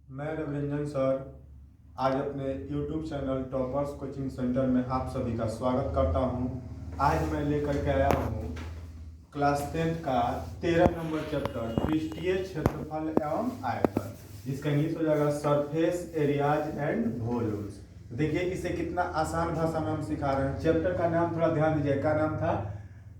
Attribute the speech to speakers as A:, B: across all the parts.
A: मैं रविरंजन सर आज अपने YouTube channel toppers coaching centre में आप सभी का स्वागत करता हूं। आज मैं लेकर के आया हूं क्लास 10 का 13 नंबर चैप्टर पृष्ठीय क्षेत्रफल एवं आयतन, जिसका इंग्लिश हो जाएगा सरफेस एरियाज एंड वॉल्यूम्स। देखिए इसे कितना आसान भाषा में हम सिखा रहे हैं। चैप्टर का नाम थोड़ा ध्यान दीजिए, क्या नाम था?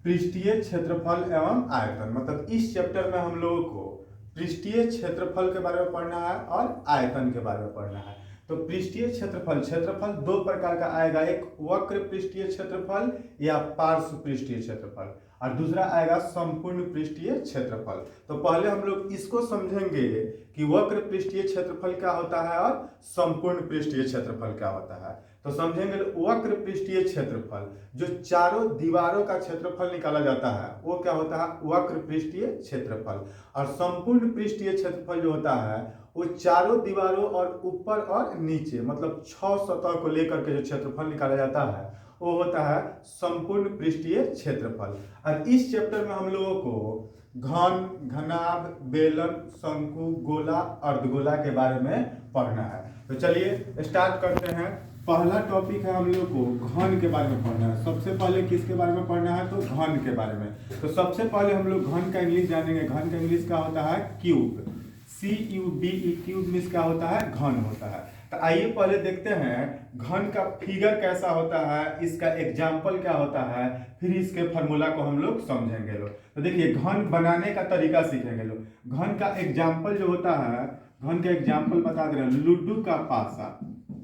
A: पृष्ठीय क्षेत्रफल एवं आयतन। मतलब इस चैप्टर में हम लोगों को पृष्ठीय क्षेत्रफल के बारे में पढ़ना है और आयतन के बारे में पढ़ना है। तो पृष्ठीय क्षेत्रफल क्षेत्रफल दो प्रकार का आएगा, एक वक्र पृष्ठीय क्षेत्रफल या पार्श्व पृष्ठीय क्षेत्रफल, और दूसरा आएगा संपूर्ण पृष्ठीय क्षेत्रफल। तो पहले हम लोग इसको समझेंगे कि वक्र पृष्ठीय क्षेत्रफल क्या होता है और संपूर्ण पृष्ठीय क्षेत्रफल क्या होता है। तो समझेंगे वक्र पृष्ठीय क्षेत्रफल, जो चारों दीवारों का क्षेत्रफल निकाला जाता है वो क्या होता है? वक्र पृष्ठीय क्षेत्रफल। और संपूर्ण पृष्ठीय क्षेत्रफल जो होता है वो चारों दीवारों और ऊपर और नीचे मतलब 6 सतह को लेकर के जो क्षेत्रफल निकाला जाता है वो होता है संपूर्ण पृष्ठीय क्षेत्रफल। और इस चैप्टर में हम लोगों को घन, घनाभ, बेलन, शंकु, गोला, अर्धगोला के बारे में पढ़ना है। तो चलिए स्टार्ट करते हैं। पहला टॉपिक है हम लोग को घन के बारे में पढ़ना है। सबसे पहले किसके बारे में पढ़ना है? तो घन के बारे में। तो सबसे पहले हम लोग घन का इंग्लिश जानेंगे। घन का इंग्लिश क्या होता है? क्यूब। CUBE, क्यूब मीन्स क्या होता है? घन होता है। तो आइए पहले देखते हैं घन का फिगर कैसा होता है, इसका एग्जाम्पल क्या होता है, फिर इसके फॉर्मूला को हम लोग समझेंगे लोग। तो देखिए घन बनाने का तरीका सीखेंगे लोग। घन का एग्जाम्पल जो होता है, घन का एग्जाम्पल बता दे रहे हैं, लुड्डू का पासा,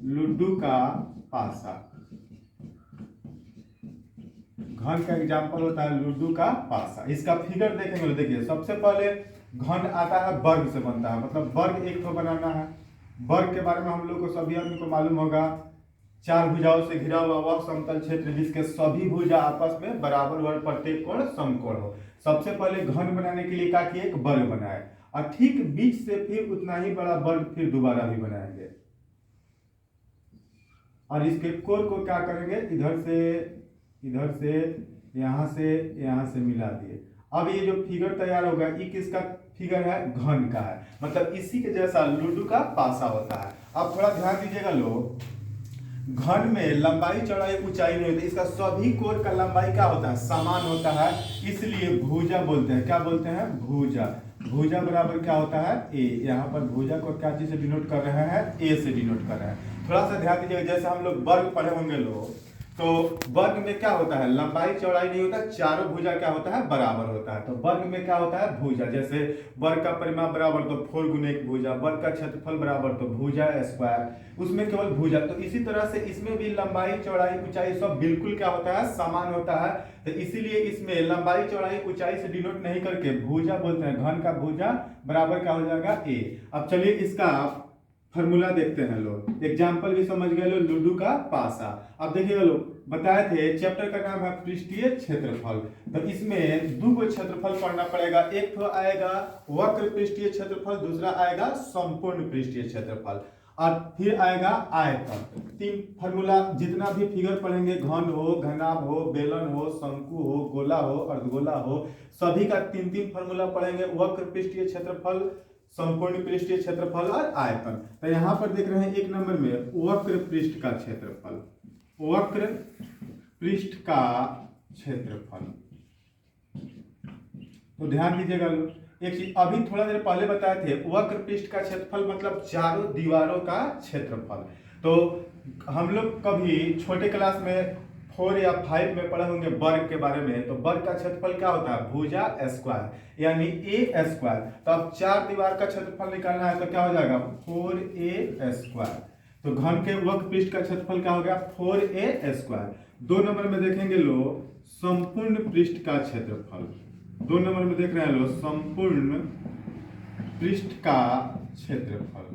A: लुड्डू का पासा। घन का एग्जाम्पल होता है लुड्डू का पासा। इसका फिगर देखेंगे। देखिए सबसे पहले घन आता है वर्ग से बनता है, मतलब वर्ग एक तो बनाना है। वर्ग के बारे में हम लोग को सभी आदमी को मालूम होगा, 4 भुजाओं से घिरा हुआ वह समतल क्षेत्र जिसके सभी भुजा आपस में बराबर और प्रत्येक कोण समकोण हो। सबसे पहले घन बनाने के लिए क्या किए? एक वर्ग बनाए, और ठीक बीच से फिर उतना ही बड़ा वर्ग फिर दोबारा भी बनाएंगे, और इसके कोण को क्या करेंगे? इधर से यहाँ से मिला दिए। अब ये जो फिगर तैयार होगा ये किसका फिगर है? घन का है। मतलब इसी के जैसा लुड्डू का पासा होता है। अब थोड़ा ध्यान दीजिएगा लोग, घन में लंबाई चौड़ाई ऊंचाई नहीं होती, इसका सभी कोण का लंबाई क्या होता है? समान होता है, इसलिए भुजा बोलते हैं। क्या बोलते हैं? भुजा। भुजा बराबर क्या होता है? ए। यहाँ पर भुजा को क्या चीज से डिनोट कर रहे हैं? ए से डिनोट कर रहे हैं। थोड़ा सा ध्यान दीजिएगा, जैसे हम लोग वर्ग पढ़े होंगे लोग, तो वर्ग में क्या होता है? लंबाई चौड़ाई नहीं होता, चारों भुजा क्या होता है? बराबर होता है। तो वर्ग में क्या होता है? भुजा। जैसे वर्ग का परिमाप बराबर तो 4 गुने 1 भुजा, वर्ग का क्षेत्रफल बराबर तो भुजा स्क्वायर, उसमें केवल भुजा। तो इसी तरह से इसमें भी लंबाई चौड़ाई ऊंचाई सब बिल्कुल क्या होता है? समान होता है। तो इसीलिए इसमें लंबाई चौड़ाई ऊंचाई से डिनोट नहीं करके भुजा बोलते हैं। घन का भुजा बराबर क्या हो जाएगा? ए। अब चलिए इसका फॉर्मूला देखते हैं लोग। एग्जाम्पल भी समझ गए लोग, लुड्डू का पासा। अब देखिए लोग, बताए थे चैप्टर का नाम है पृष्ठीय क्षेत्रफल। तो इसमें दो क्षेत्रफल पढ़ना पड़ेगा। एक तो आएगा वक्र पृष्ठीय क्षेत्रफल, दूसरा आएगा संपूर्ण पृष्ठीय क्षेत्रफल, और फिर आएगा आयतन। 3 फॉर्मूला। जितना भी फिगर पढ़ेंगे, घन हो, घनाभ हो, बेलन हो, शंकु हो, गोला हो, अर्धगोला हो, सभी का 3 फॉर्मूला पढ़ेंगे। वक्र पृष्ठीय क्षेत्रफल, संपूर्ण पृष्ठीय क्षेत्रफल और आयतन। तो यहाँ पर देख रहे हैं 1 नंबर में वक्र पृष्ठ का क्षेत्रफल, वक्र पृष्ठ का क्षेत्रफल। तो ध्यान दीजिएगा लोग, एक चीज अभी थोड़ा देर पहले बताए थे, वक्र पृष्ठ का क्षेत्रफल मतलब चारों दीवारों का क्षेत्रफल। तो हम लोग कभी छोटे क्लास में 4 या 5 में पढ़े होंगे वर्ग के बारे में। तो वर्ग का क्षेत्रफल क्या होता है? भुजा स्क्वायर, यानी ए स्क्वायर। तो अब 4 दीवार का क्षेत्रफल निकालना है तो क्या हो जाएगा? 4a square. तो घन के वक्र पृष्ठ का क्षेत्रफल क्या हो गया? 4a square. 2 नंबर में देखेंगे लोग संपूर्ण पृष्ठ का क्षेत्रफल। 2 नंबर में देख रहे हैं लोग संपूर्ण पृष्ठ का क्षेत्रफल।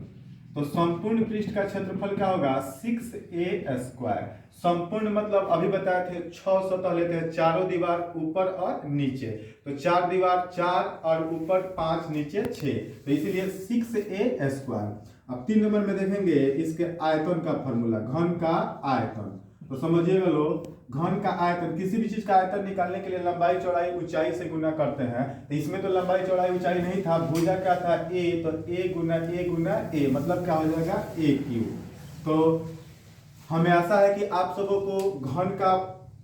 A: तो संपूर्ण पृष्ठ का क्षेत्रफल क्या होगा? 6a square. संपूर्ण मतलब अभी बताए थे 6 सतह लेते हैं, चारों दीवार ऊपर और नीचे। तो 4 दीवार 4 और ऊपर 5 नीचे 6, तो इसीलिए 6a स्क्वायर। अब 3 नंबर में देखेंगे इसके आयतन का फॉर्मूला, घन का आयतन। तो समझिएगा लोग, घन का आयतन, किसी भी चीज का आयतन निकालने के लिए लंबाई चौड़ाई ऊंचाई से गुना करते हैं। तो इसमें तो लंबाई चौड़ाई ऊंचाई नहीं था, भुजा क्या था a, तो a गुना a मतलब क्या हो जाएगा a क्यूब। तो हमें आशा है कि आप सबों को घन का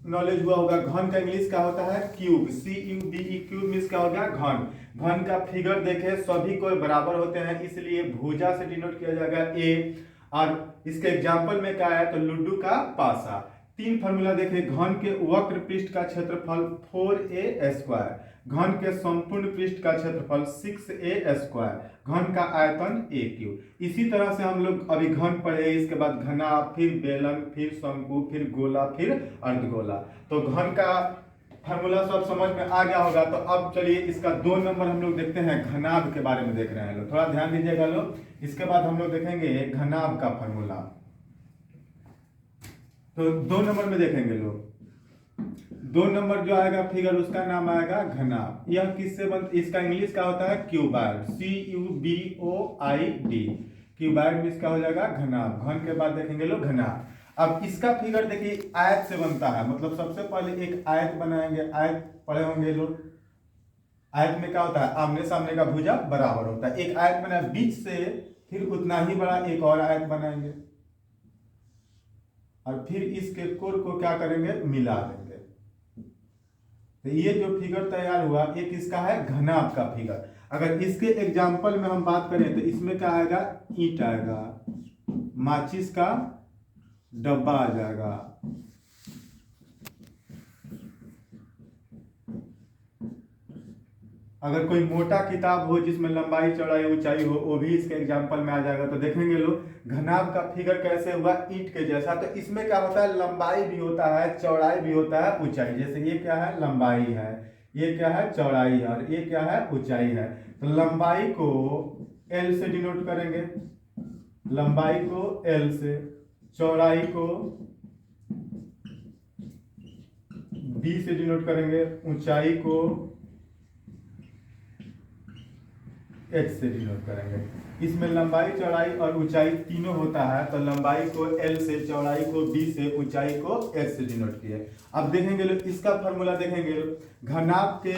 A: नॉलेज हुआ होगा। घन का इंग्लिश क्या होता है क्यूब, CUBE क्यूब मीन्स क्या हो गया घन। घन का फिगर देखे सभी कोई बराबर होते हैं, इसलिए भुजा से डिनोट किया जाएगा a। और इसके एग्जाम्पल में क्या है तो लूडो का पासा। तीन फॉर्मूला देखें, घन के वक्र पृष्ठ का क्षेत्रफल 4a स्क्वायर, घन के संपूर्ण पृष्ठ का क्षेत्रफल 6a स्क्वायर, घन का आयतन a क्यूब। इसी तरह से हम लोग अभी घन पढ़े, इसके बाद घना, फिर बेलन, फिर शंकु, फिर गोला, फिर अर्धगोला। तो घन का फॉर्मूला सब समझ में आ गया होगा। तो अब चलिए इसका 2 नंबर हम लोग देखते हैं, घनाभ के बारे में देख रहे हैं लोग, थोड़ा ध्यान दीजिएगा लोग। इसके बाद हम लोग देखेंगे घनाभ का फॉर्मूला। तो 2 नंबर में देखेंगे लोग, 2 नंबर जो आएगा फिगर उसका नाम आएगा घनाभ। यह किससे बन, इसका इंग्लिश क्या होता है क्यूबाइड, CUBOID, क्यूबाइड मीन्स क्या हो जाएगा घनाभ। घन के बाद देखेंगे लोग घनाभ। अब इसका फिगर देखिए आयत से बनता है, मतलब सबसे पहले एक आयत बनाएंगे। आयत पढ़े होंगे लोग, आयत में क्या होता है आमने सामने का भुजा बराबर होता है। एक आयत बना, बीच से फिर उतना ही बड़ा एक और आयत बनाएंगे और फिर इसके कोण को क्या करेंगे मिला देंगे। तो ये जो फिगर तैयार हुआ एक इसका है घनाभ का फिगर। अगर इसके एग्जाम्पल में हम बात करें तो इसमें क्या आएगा ईंट आएगा, माचिस का डब्बा आ जाएगा, अगर कोई मोटा किताब हो जिसमें लंबाई चौड़ाई ऊंचाई हो वो भी इसके एग्जाम्पल में आ जाएगा। तो देखेंगे लोग घनाभ का फिगर कैसे हुआ ईंट के जैसा। तो इसमें क्या होता है लंबाई भी होता है चौड़ाई भी होता है ऊंचाई। जैसे ये क्या है लंबाई है, ये क्या है चौड़ाई है और ये क्या है ऊंचाई है। तो लंबाई को L से डिनोट करेंगे, लंबाई को L से, चौड़ाई को B से डिनोट करेंगे, ऊंचाई को H से डिनोट करेंगे। इसमें लंबाई चौड़ाई और ऊंचाई तीनों होता है। तो लंबाई को L से, चौड़ाई को B से, ऊंचाई को H से डिनोट किए। अब देखेंगे लोग इसका फॉर्मूला देखेंगे घनाभ के।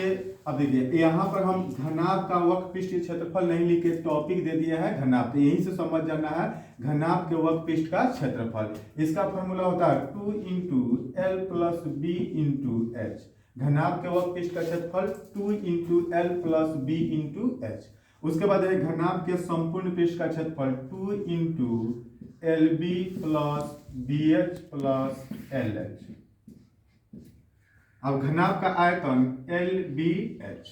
A: अब देखिए यहाँ पर हम घनाभ का वक्र पृष्ठ क्षेत्रफल नहीं लिखे, टॉपिक दे दिया है घनाभ। तो यहीं से समझ जाना है घनाभ के वक्र पृष्ठ का क्षेत्रफल। इसका फॉर्मूला होता है 2 × L + B × H। घनाभ के वक्र पृष्ठ का क्षेत्रफल 2 × L + B × H। उसके बाद है घनाभ के संपूर्ण पृष्ठ का क्षेत्रफल 2 × LB + BH + LH। अब घनाभ का आयतन LBH,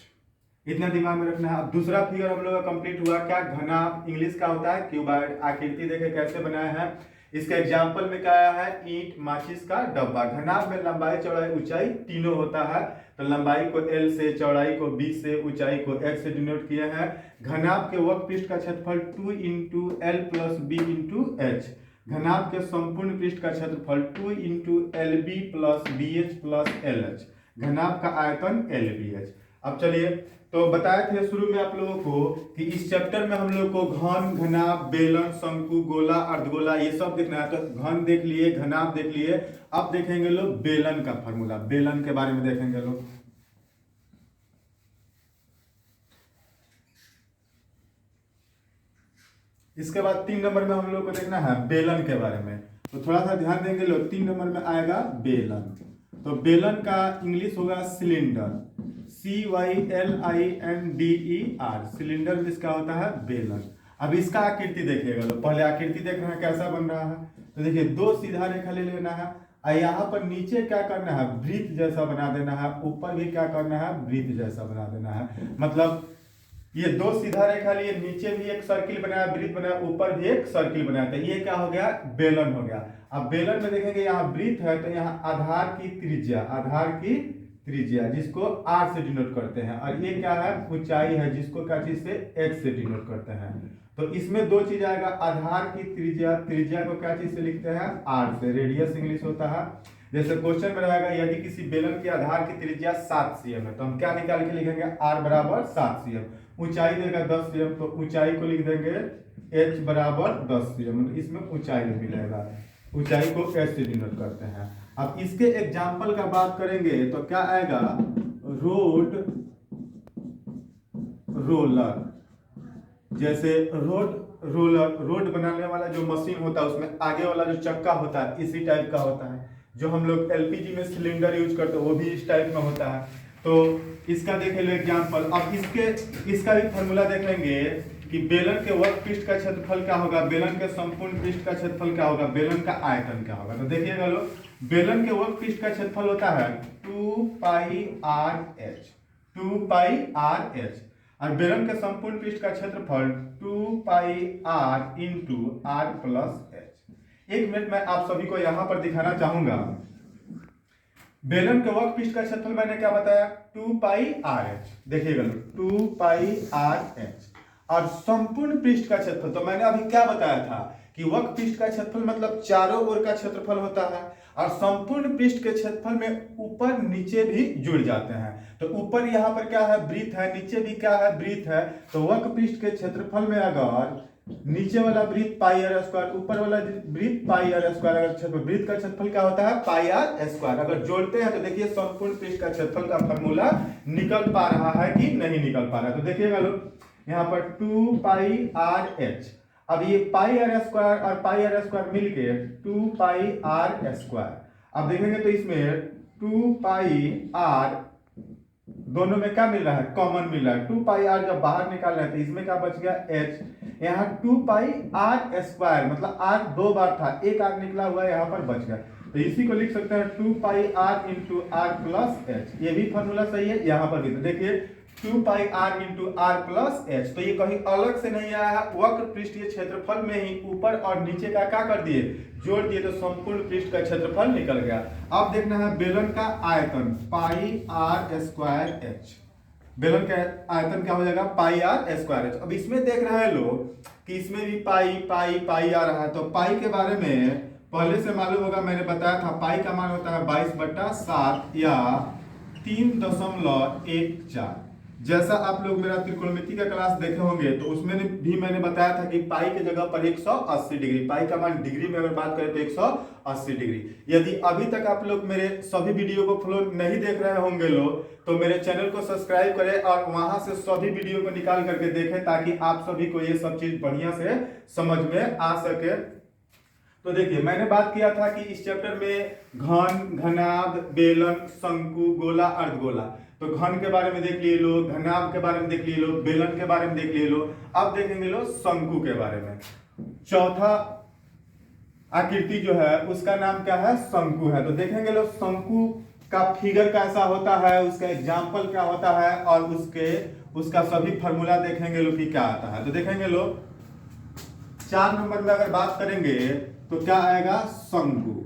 A: इतना दिमाग में रखना है। अब दूसरा फिगर हम लोग का कंप्लीट हुआ। क्या घनाभ इंग्लिश का होता है क्यूबाइड। आकृति देखे कैसे बनाया है, इसके एग्जाम्पल में क्या आया है ईंट, माचिस का डब्बा। घनाभ में लंबाई चौड़ाई ऊंचाई तीनों होता है। तो लंबाई को L से, चौड़ाई को B से, ऊंचाई को H से डिनोट किए हैं। घनाभ के वक्र पृष्ठ का क्षेत्रफल 2 × L + B × H। घनाभ के संपूर्ण पृष्ठ का क्षेत्रफल 2 × LB + BH + LH। घनाभ का आयतन LBH। अब चलिए, तो बताए थे शुरू में आप लोगों को कि इस चैप्टर में हम लोग को घन, घनाभ, बेलन, शंकु, गोला, अर्धगोला ये सब देखना है। तो घन देख लिए, घनाभ देख लिए। अब देखेंगे लोग बेलन का फॉर्मूला, बेलन के बारे में देखेंगे लोग। इसके बाद 3 नंबर में हम लोग को देखना है बेलन के बारे में। तो थोड़ा सा ध्यान देंगे लोग, 3 नंबर में आएगा बेलन। तो बेलन का इंग्लिश होगा सिलेंडर, CYLINDER। सिलेंडर जिसका होता है बेलन। अब इसका आकृति देखिएगा लोग, पहले आकृति देख रहे हैं कैसा बन रहा है। तो देखिए 2 सीधा रेखा ले लेना है और यहाँ पर नीचे क्या करना है वृत्त जैसा बना देना है, ऊपर भी क्या करना है वृत्त जैसा बना देना है। मतलब ये 2 सीधा रेखा लिए, नीचे भी एक सर्किल बनाया, वृत्त बनाया, ऊपर भी एक सर्किल बनाया। तो ये क्या हो गया बेलन हो गया। अब बेलन में देखेंगे यहाँ वृत्त है तो यहाँ आधार की त्रिज्या जिसको R से डिनोट करते हैं, और ये क्या है ऊंचाई है जिसको क्या चीज से H से डिनोट करते हैं। तो इसमें 2 चीज आएगा, आधार की त्रिज्या को क्या चीज से लिखते हैं R से, रेडियस इंग्लिश होता है। जैसे क्वेश्चन में रहेगा यदि किसी बेलन की आधार की त्रिज्या 7 cm है तो हम क्या निकाल के लिखेंगे R = 7 cm। ऊंचाई देगा 10 cm तो ऊंचाई को लिख देंगे H = 10 cm, इसमें ऊंचाई मिलेगा। ऊंचाई को एच से डिनोट करते हैं। अब इसके एग्जाम्पल का बात करेंगे तो क्या आएगा, रोड रोलर। जैसे रोड बनाने वाला जो मशीन होता है उसमें आगे वाला जो चक्का होता है इसी टाइप का होता है। जो हम लोग एलपीजी में सिलेंडर यूज करते हैं वो भी इस टाइप में होता है। तो इसका देख लो एग्जाम्पल। अब इसका भी फॉर्मूला देखेंगे कि बेलन के वर्ग पृष्ठ का क्षेत्रफल क्या होगा, बेलन के संपूर्ण पृष्ठ का क्षेत्रफल क्या होगा, बेलन का आयतन क्या होगा। तो देखिएगा लो, बेलन के वर्ग पृष्ठ का क्षेत्रफल होता है 2πr/h, 2πr/h, और बेलन के संपूर्ण पृष्ठ का क्षेत्रफल 2πr × r+h। एक मिनट में आप सभी को यहां पर दिखाना चाहूंगा। बेलन के वर्ग पृष्ठ का क्षेत्रफल मैंने क्या बताया, 2πr/h। देखिएगा 2πr/h, और संपूर्ण पृष्ठ का क्षेत्रफल तो मैंने अभी क्या बताया था कि वर्ग पृष्ठ का क्षेत्रफल मतलब चारों ओर का क्षेत्रफल होता है, और संपूर्ण पृष्ठ के क्षेत्रफल में ऊपर नीचे भी जुड़ जाते हैं। तो ऊपर यहाँ पर क्या है, वृत्त है, नीचे भी क्या है, वृत्त है। तो वर्ग पृष्ठ के क्षेत्रफल में अगर नीचे वाला वृत्त πr², ऊपर वाला वृत्त πr², अगर वृत्त का क्षेत्रफल क्या होता है πr²। अगर जोड़ते हैं तो देखिए संपूर्ण पृष्ठ का क्षेत्रफल का फॉर्मूला निकल पा रहा है कि नहीं निकल पा रहा है। तो देखिएगा लोग यहाँ पर 2πr/h, अब ये πr² और πr² मिलके 2πr²। अब देखेंगे तो इसमें 2πr दोनों में क्या मिल रहा है, कॉमन मिल रहा है। 2πr जब बाहर निकाल रहे हैं तो इसमें क्या बच गया, h। यहाँ 2πr² मतलब r दो बार था, एक r निकला हुआ है, यहाँ पर बच गया। तो इसी को लिख सकते हैं 2πr × r+h। ये भी फॉर्मूला सही है, यहाँ पर भी तो देखिए 2πr × r+h। तो ये कहीं अलग से नहीं आया है, वक्र पृष्ठीय क्षेत्रफल में ही ऊपर और नीचे का क्या कर दिए, जोड़ दिए, तो संपूर्ण पृष्ठ का क्षेत्रफल निकल गया। अब देखना है बेलन का आयतन πr²h। बेलन का आयतन क्या हो जाएगा, πr²h। अब इसमें देख रहे हैं लोग कि इसमें भी पाई आ रहा है। तो पाई के बारे में पहले से मालूम होगा, मैंने बताया था पाई का मान होता है 22/7 या 3.14। जैसा आप लोग मेरा त्रिकोणमिति का क्लास देखे होंगे तो उसमें भी मैंने बताया था कि पाई के जगह पर 180 डिग्री, पाई का मान डिग्री में अगर बात करें तो 180 डिग्री। यदि अभी तक आप लोग मेरे सभी वीडियो को फॉलो नहीं देख रहे होंगे लोग, तो मेरे चैनल को सब्सक्राइब करें और वहां से सभी वीडियो को निकाल करके देखें, ताकि आप सभी को ये सब चीज बढ़िया से समझ में आ सके। तो देखिए मैंने बात किया था कि इस चैप्टर में घन, घनाभ, बेलन, शंकु, गोला, अर्धगोला। तो घन के बारे में देख लिए लो, घनाभ के बारे में देख लिए लो, बेलन के बारे में देख लिए लो। अब देखेंगे लो शंकु के बारे में। चौथा आकृति जो है उसका नाम क्या है, शंकु है। तो देखेंगे लो शंकु का फिगर कैसा होता है, उसका एग्जाम्पल क्या होता है, और उसका सभी फॉर्मूला देखेंगे लो कि क्या आता है। तो देखेंगे लो 4 नंबर में अगर बात करेंगे तो क्या आएगा, शंकु,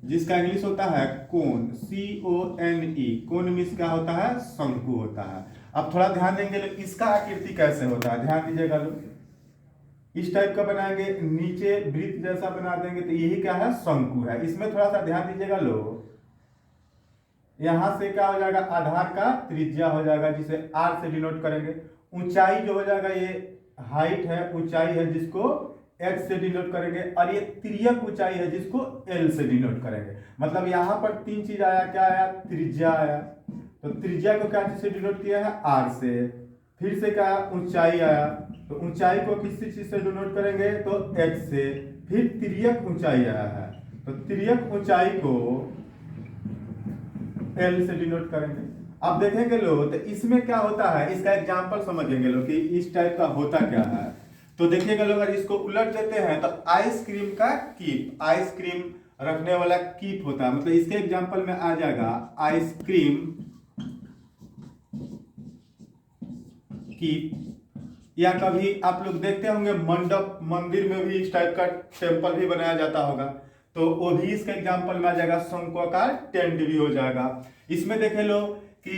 A: जिसका इंग्लिश होता है कोन, CONE। कोन मीन्स क्या होता है, शंकु होता है। अब थोड़ा ध्यान देंगे लोग इसका आकृति कैसे होता है, ध्यान दीजिएगा लोग। इस टाइप का बनाएंगे, नीचे वृत्त जैसा बना देंगे, तो यही क्या है, शंकु है। इसमें थोड़ा सा ध्यान दीजिएगा लोग, यहां से क्या हो जाएगा, आधार का त्रिज्या हो जाएगा, जिसे r से डिनोट करेंगे। ऊंचाई जो हो जाएगा, ये हाइट है, ऊंचाई है, जिसको h से डिनोट करेंगे, और ये तिर्यक ऊंचाई है जिसको l से डिनोट करेंगे। मतलब यहाँ पर 3 चीज आया, क्या आया, त्रिज्या आया। तो त्रिज्या को क्या चीज से डिनोट किया है, r से। फिर से क्या ऊंचाई आया, तो ऊंचाई को किसी चीज से डिनोट करेंगे, तो h से। फिर तिर्यक ऊंचाई आया है, तो तिर्यक ऊंचाई को l से डिनोट करेंगे। अब देखेंगे लोग तो इसमें क्या होता है, इसका एग्जाम्पल समझेंगे लोग कि इस टाइप का होता क्या है। तो देखिएगा लोग, अगर इसको उलट देते हैं तो आइसक्रीम का कीप, आइसक्रीम रखने वाला कीप होता है। मतलब इसके एग्जांपल में आ जाएगा आइसक्रीम कीप। या कभी आप लोग देखते होंगे मंडप, मंदिर में भी इस टाइप का टेम्पल भी बनाया जाता होगा, तो वो भी इसके एग्जांपल में आ जाएगा। शंकुआकार टेंट भी हो जाएगा। इसमें देखे लो कि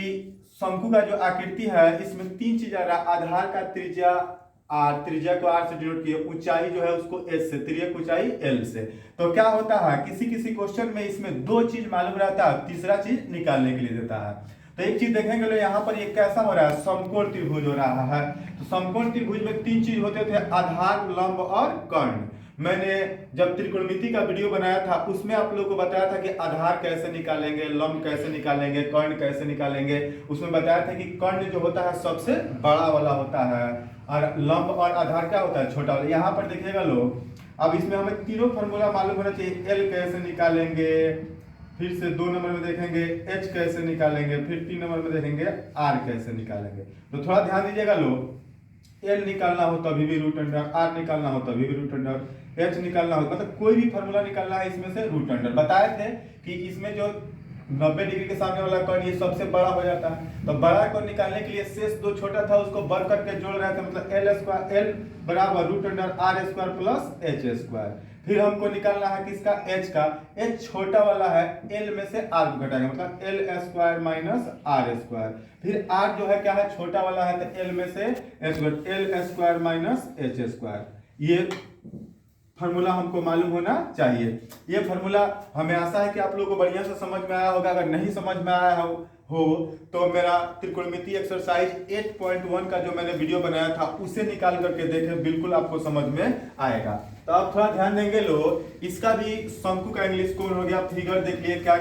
A: शंकु का जो आकृति है, इसमें 3 चीज आ रहा है। आधार का त्रिज्या r, त्रिज्या को r से डिनोट किया, ऊंचाई जो है उसको h से, तिर्यक ऊंचाई l से। तो क्या होता है, किसी किसी क्वेश्चन में इसमें 2 चीज मालूम रहता है, तीसरा चीज निकालने के लिए देता है। तो एक चीज देखेंगे लो, यहाँ पर ये कैसा हो रहा है, समकोण त्रिभुज हो रहा है। तो समकोण त्रिभुज में 3 चीज होते थे, आधार, लंब और कर्ण। मैंने जब त्रिकोणमिति का वीडियो बनाया था उसमें आप लोगों को बताया था कि आधार कैसे निकालेंगे, लंब कैसे निकालेंगे, कर्ण कैसे निकालेंगे। उसमें बताया था कि कर्ण जो होता है सबसे बड़ा वाला होता है और लंब और आधार क्या होता है, छोटा वाला। यहाँ पर देखिएगा लोग, अब इसमें हमें तीनों फॉर्मूला मालूम होना चाहिए। एल कैसे निकालेंगे, फिर से 2 नंबर में देखेंगे एच कैसे निकालेंगे, फिर 3 नंबर में देखेंगे आर कैसे निकालेंगे। तो थोड़ा ध्यान दीजिएगा लोग, एल निकालना हो तभी भी रूट अंडर, आर निकालना हो तभी भी रूट अंडर, एच निकालना हो, मतलब कोई भी फॉर्मूला निकालना है इसमें से रूट अंडर। बताए थे कि इसमें जो 90 डिग्री के सामने वाला कर्ण ये सबसे बड़ा हो जाता है। तो बड़ा कर्ण निकालने के लिए शेष जो छोटा था उसको बर करके जोड़ रहे थे, मतलब एल स्क्वायर, एल बराबर root under R square plus H square. फिर हमको निकालना है किसका, एच का। एच छोटा वाला है, एल में से आर को घटाएंगे, मतलब L square minus R square. फिर आर जो है क्या है, छोटा वाला है, तो एल में से L square minus H square. ये फॉर्मूला हमको मालूम होना चाहिए। ये फॉर्मूला हमें आशा है कि आप लोगों को बढ़िया से समझ में आया होगा। अगर नहीं समझ में आया हो तो मेरा त्रिकोणमिति एक्सरसाइज 8.1 का जो मैंने वीडियो बनाया था उसे निकाल करके देखें, बिल्कुल आपको समझ में आएगा। तो आप थोड़ा ध्यान देंगे लोग, इसका भी शंकु का इंग्लिश कोण हो गया, फिगर देख लिए, क्या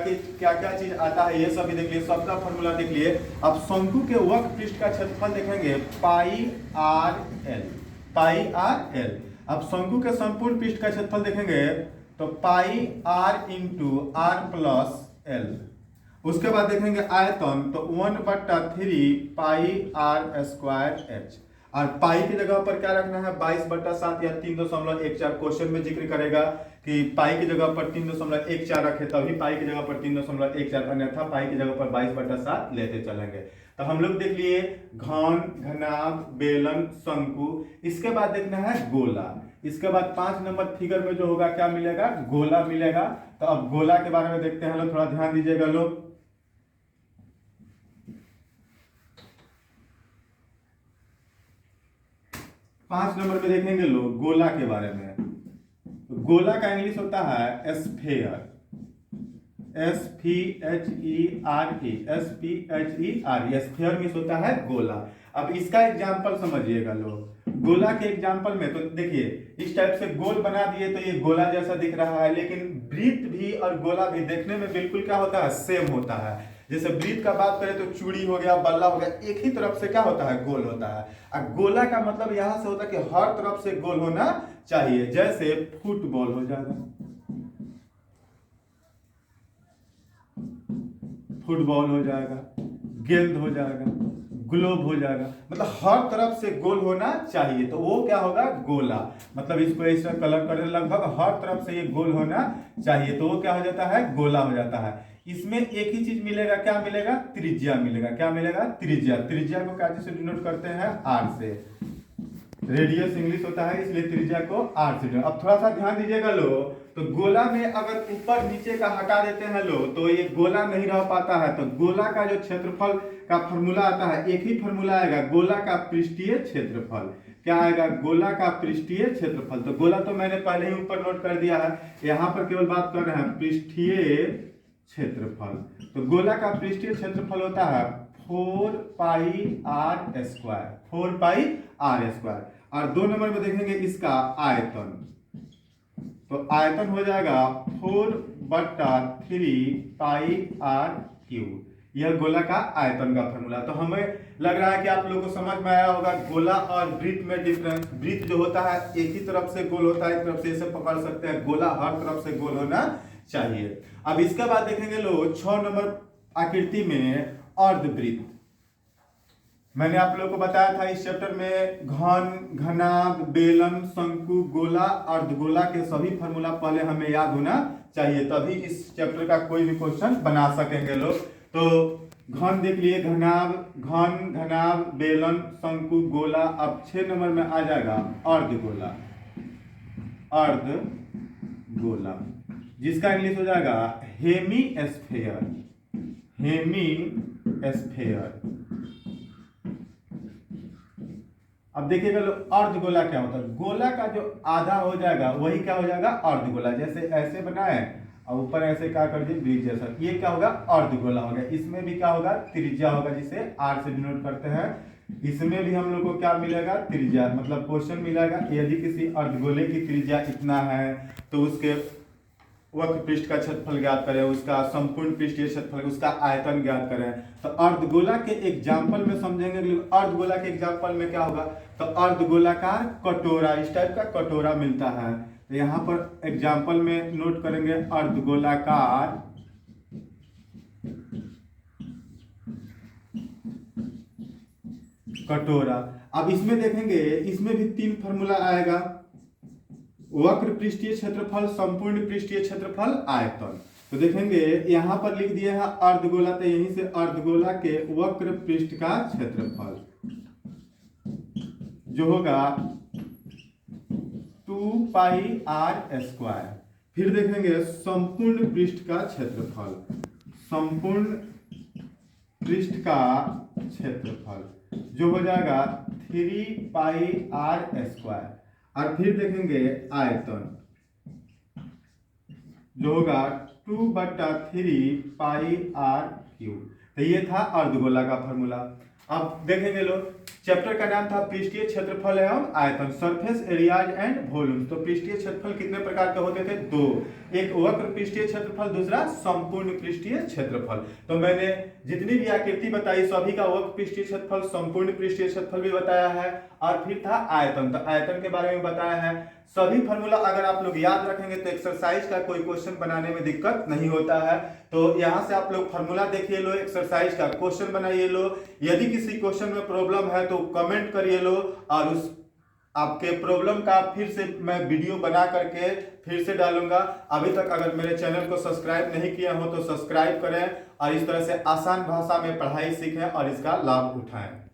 A: क्या चीज आता है ये सब भी देख लिए, सबका फॉर्मूला देख लिए। अब शंकु के वक्र पृष्ठ का क्षेत्रफल देखेंगे pi R L, pi R L. अब शंकु के संपूर्ण पृष्ठ का क्षेत्रफल देखेंगे तो pi R into R plus L. उसके बाद देखेंगे आयतन, तो 1/3 पाई आर स्क्वायर एच। और पाई की जगह पर क्या रखना है, 22/7 या 3.14। क्वेश्चन में जिक्र करेगा कि पाई की जगह पर 3.14 रखे तभी पाई की जगह पर 3.14, अन्यथा पाई की जगह पर 22/7 लेते चलेंगे। तो हम लोग देख लिए घन, घनाभ, बेलन, शंकु। इसके बाद देखना है गोला। इसके बाद 5 नंबर फिगर में जो होगा क्या मिलेगा, गोला मिलेगा। तो अब गोला के बारे में देखते हैं लोग, थोड़ा ध्यान दीजिएगा लोग। पांच नंबर में देखेंगे लोग गोला के बारे में। तो गोला का इंग्लिश होता है sphere, SPHERE, SPHERE। Sphere means होता है गोला। अब इसका एग्जाम्पल समझिएगा लोग। गोला के एग्जाम्पल में तो देखिए इस टाइप से गोल बना दिए तो ये गोला जैसा दिख रहा है, लेकिन वृत्त भी और गोला भी देखने में बिल्कुल क्या होता है, सेम होता है। जैसे वृत्त का बात करें तो चूड़ी हो गया, बल्ला हो गया, एक ही तरफ से क्या होता है, गोल होता है। और गोला का मतलब यहां से होता है कि हर तरफ से गोल होना चाहिए। जैसे फुटबॉल हो जाएगा, फुटबॉल हो जाएगा, गेंद हो जाएगा, ग्लोब हो जाएगा, मतलब हर तरफ से गोल होना चाहिए। तो वो क्या होगा, गोला। मतलब इसको ऐसा कलर कर दे, लगभग हर तरफ से ये गोल होना चाहिए, तो वो क्या हो जाता है, गोला हो जाता है। इसमें एक ही चीज मिलेगा, क्या मिलेगा, त्रिज्या मिलेगा। क्या मिलेगा, त्रिज्या। त्रिज्या को क्या से डिनोट करते हैं, आर से। रेडियस इंग्लिश होता है, इसलिए त्रिज्या को आर से। अब थोड़ा सा ध्यान दीजिएगा लोग, तो गोला में अगर ऊपर नीचे का हटा देते हैं लोग तो ये गोला नहीं रह पाता है। तो गोला का जो क्षेत्रफल का फॉर्मूला आता है, एक ही फॉर्मूला आएगा, गोला का पृष्ठीय क्षेत्रफल। क्या आएगा, गोला का पृष्ठीय क्षेत्रफल। तो गोला तो मैंने पहले ही ऊपर नोट कर दिया है, यहाँ पर केवल बात कर रहे हैं पृष्ठीय क्षेत्रफल। तो गोला का पृष्ठीय क्षेत्रफल होता है 4 pi R square, 4 pi R square. और 2 नंबर में देखेंगे इसका आयतन, तो आयतन हो जाएगा 4/3 पाई आर क्यूब। यह गोला का आयतन का फॉर्मूला। तो हमें लग रहा है कि आप लोगों को समझ में आया होगा गोला और वृत्त में डिफरेंस। वृत्त जो होता है एक ही तरफ से गोल होता है, एक तरफ से इसे पकड़ सकते हैं, गोला हर तरफ से गोल होना चाहिए। अब इसके बाद देखेंगे लोग 6 नंबर आकृति में अर्धवृत्त। मैंने आप लोगों को बताया था इस चैप्टर में घन, घनाभ, बेलन, शंकु, गोला, अर्धगोला के सभी फॉर्मूला पहले हमें याद होना चाहिए, तभी इस चैप्टर का कोई भी क्वेश्चन बना सकेंगे लोग। तो घन देख लिए, घनाभ, घन, घनाभ, बेलन, शंकु, गोला। अब 6 नंबर में आ जाएगा अर्धगोला, अर्धगोला, जिसका इंग्लिश हो जाएगा हेमी स्फेयर, हेमी स्फेयर। अब देखिएगा लोग अर्धगोला क्या होता है, गोला का जो आधा हो जाएगा वही क्या हो जाएगा, अर्धगोला। जैसे ऐसे बनाए और ऊपर ऐसे क्या कर दिए, ब्रिज जैसा, ये क्या होगा, अर्धगोला हो गया। इसमें भी क्या होगा, त्रिज्या होगा, जिसे आर से डिनोट करते हैं। इसमें भी हम लोग को क्या मिलेगा, त्रिज्या, मतलब क्वेश्चन मिलेगा यदि किसी अर्धगोले की त्रिज्या इतना है तो उसके वक्र पृष्ठ का क्षेत्रफल ज्ञात करें, उसका संपूर्ण पृष्ठीय क्षेत्रफल, उसका आयतन ज्ञात करें। तो अर्धगोला के एग्जाम्पल में समझेंगे, अर्धगोला के एग्जाम्पल में क्या होगा, तो अर्धगोलाकार कटोरा, इस टाइप का कटोरा मिलता है। तो यहाँ पर एग्जाम्पल में नोट करेंगे अर्धगोलाकार कटोरा। अब इसमें देखेंगे, इसमें भी 3 फॉर्मूला आएगा, वक्र पृष्ठीय क्षेत्रफल, संपूर्ण पृष्ठीय क्षेत्रफल, आयतन। तो देखेंगे यहाँ पर लिख दिए हैं अर्धगोला, तो यहीं से अर्धगोला के वक्र पृष्ठ का क्षेत्रफल जो होगा 2πr²। फिर देखेंगे संपूर्ण पृष्ठ का क्षेत्रफल, संपूर्ण पृष्ठ का क्षेत्रफल जो हो जाएगा 3πr²। और फिर देखेंगे आयतन जो होगा 2/3πr³। तो ये था अर्धगोला का फॉर्मूला। अब देखेंगे लोग, चैप्टर का नाम था पृष्ठीय क्षेत्रफल एवं आयतन, सरफेस एरियाज एंड वॉल्यूम्स। तो पृष्ठीय क्षेत्रफल कितने प्रकार के होते थे, 2, एक वक्र पृष्ठीय क्षेत्रफल, दूसरा संपूर्ण पृष्ठीय क्षेत्रफल। तो मैंने जितनी भी आकृति बताई सभी का वक्र पृष्ठीय क्षेत्रफल, संपूर्ण पृष्ठीय क्षेत्रफल भी बताया है, और फिर था आयतन, तो आयतन के बारे में बताया है। सभी फॉर्मूला अगर आप लोग याद रखेंगे तो एक्सरसाइज का कोई क्वेश्चन बनाने में दिक्कत नहीं होता है। तो यहाँ से आप लोग फॉर्मूला देखिए लो, एक्सरसाइज का क्वेश्चन बनाइए लो, यदि किसी क्वेश्चन में प्रॉब्लम है तो कमेंट करिए लो, और उस आपके प्रॉब्लम का फिर से मैं वीडियो बना करके फिर से डालूंगा। अभी तक अगर मेरे चैनल को सब्सक्राइब नहीं किया हो तो सब्सक्राइब करें, और इस तरह से आसान भाषा में पढ़ाई सीखें और इसका लाभ उठाएं।